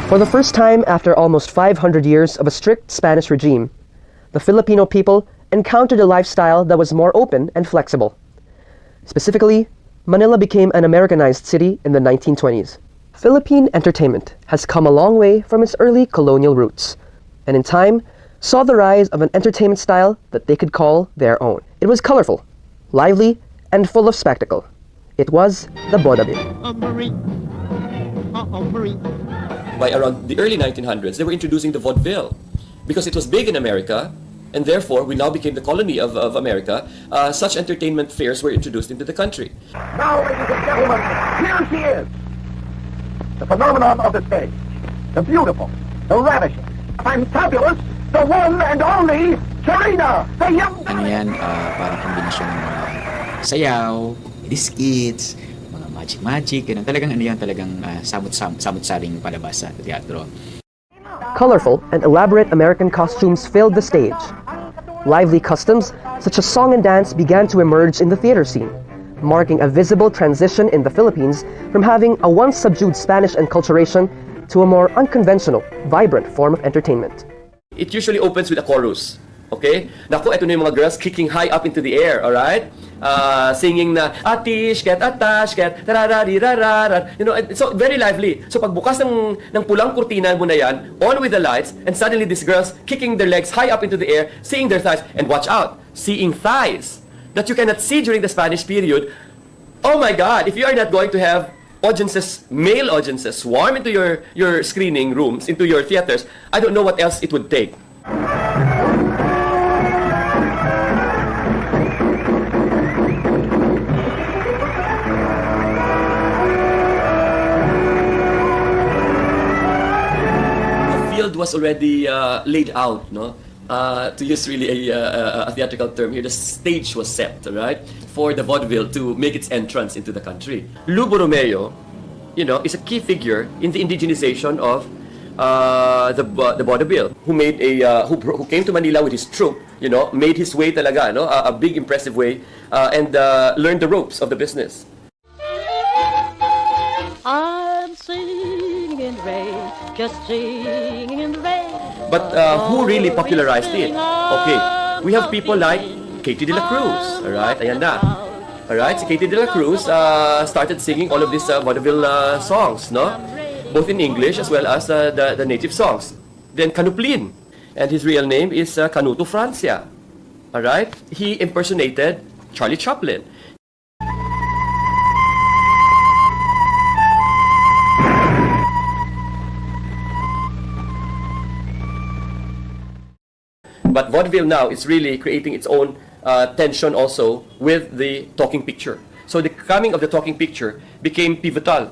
For the first time after almost 500 years of a strict Spanish regime, the Filipino people encountered a lifestyle that was more open and flexible. Specifically, Manila became an Americanized city in the 1920s. Philippine entertainment has come a long way from its early colonial roots, and in time saw the rise of an entertainment style that they could call their own. It was colorful, lively, and full of spectacle. It was the Bodabil. By around the early 1900s, they were introducing the vaudeville. Because it was big in America, and therefore we now became the colony of America, such entertainment fairs were introduced into the country. Now, ladies and gentlemen, here she is. The phenomenon of the stage. The beautiful, the ravishing, fantabulous, the one and only Serena, the young... Ano yan, parang kombinasyon ng mga sayaw, skits, mga magic-magic, ganun. Talagang ano yan, talagang samot-saring palabas sa teatro. Colorful and elaborate American costumes filled the stage. Lively customs, such as song and dance, began to emerge in the theater scene, marking a visible transition in the Philippines from having a once subdued Spanish enculturation to a more unconventional, vibrant form of entertainment. It usually opens with a chorus. Okay? Naku, ito na yung mga girls kicking high up into the air, alright? Singing na, atish, get atash, get tarararirarar. You know, so very lively. So pagbukas ng pulang kurtina mo na yan, on with the lights, and suddenly these girls kicking their legs high up into the air, seeing their thighs, and watch out, seeing thighs that you cannot see during the Spanish period. Oh my God, if you are not going to have audiences, male audiences, swarm into your screening rooms, into your theaters, I don't know what else it would take. Was already laid out, no? To use really a theatrical term here, the stage was set, right, for the vaudeville to make its entrance into the country. Lugo Romeo, you know, is a key figure in the indigenization of the vaudeville, who came to Manila with his troupe, you know, made his way talaga, no, a big impressive way, and learned the ropes of the business. I'm singing in the rain, just singing in the rain. But who really popularized it? Okay, we have people like Katie de la Cruz, alright, ayan na. Alright, si Katie de la Cruz started singing all of these vaudeville songs, no? Both in English as well as the native songs. Then Canuplin, and his real name is Canuto Francia. Alright, he impersonated Charlie Chaplin. But vaudeville now is really creating its own tension also with the talking picture. So the coming of the talking picture became pivotal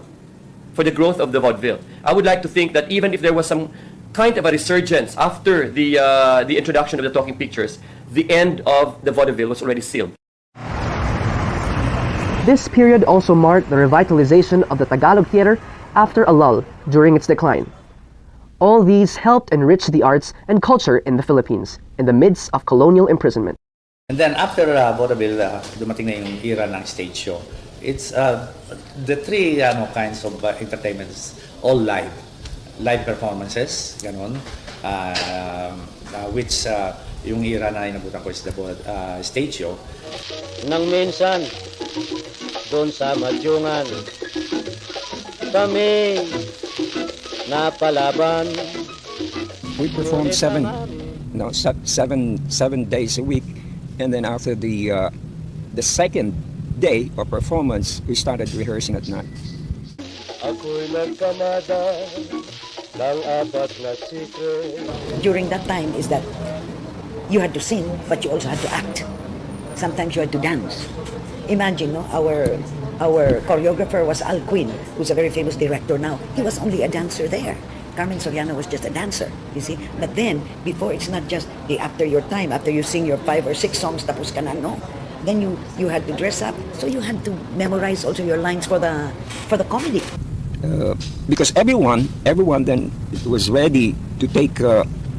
for the growth of the vaudeville. I would like to think that even if there was some kind of a resurgence after the introduction of the talking pictures, the end of the vaudeville was already sealed. This period also marked the revitalization of the Tagalog theater after a lull during its decline. All these helped enrich the arts and culture in the Philippines in the midst of colonial imprisonment. And then after Bodabil, dumating na yung era ng stage show. It's the three kinds of entertainments, all live. Live performances, ganon. Which yung era na inabutan ko is the stage show. Nang minsan, doon sa Madyungan, kami napalaban. We performed seven days a week, and then after the second day of performance, we started rehearsing at night. Ako'y nagkamada ng apat na sikre. During that time is that you had to sing, but you also had to act. Sometimes you had to dance. Imagine, no, our choreographer was Al Quinn, who's a very famous director now. He was only a dancer there. Carmen Soriano was just a dancer, you see. But then, before, it's not just after your time, after you sing your 5 or 6 songs, tapos ka na, no. Then you had to dress up, so you had to memorize also your lines for the comedy. Because everyone then was ready to take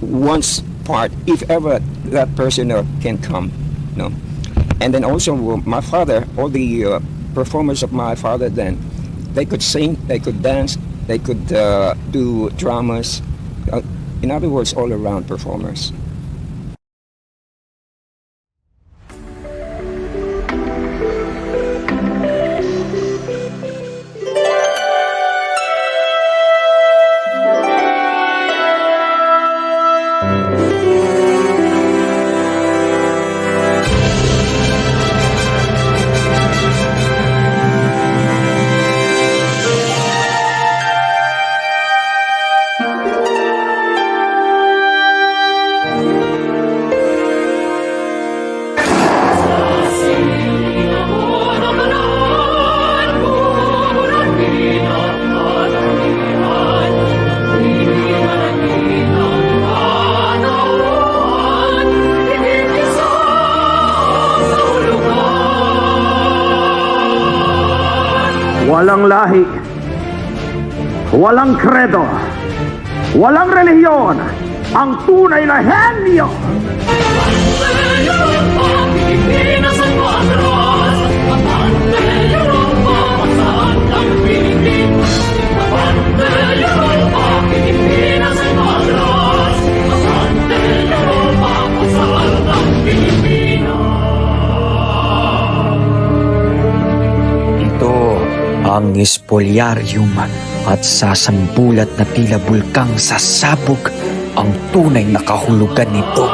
one's part if ever that person can come, no. And then also my father, all the performers of my father then, they could sing, they could dance, They could do dramas. In other words, all-around performers. Walang lahi, walang kredo, walang relihiyon, ang tunay na henyo. Ang espolyarium at sasambulat na tila bulkang sasabog ang tunay na kahulugan nito.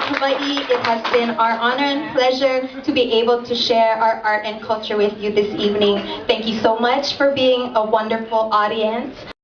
Hawaii. It has been our honor and pleasure to be able to share our art and culture with you this evening. Thank you so much for being a wonderful audience.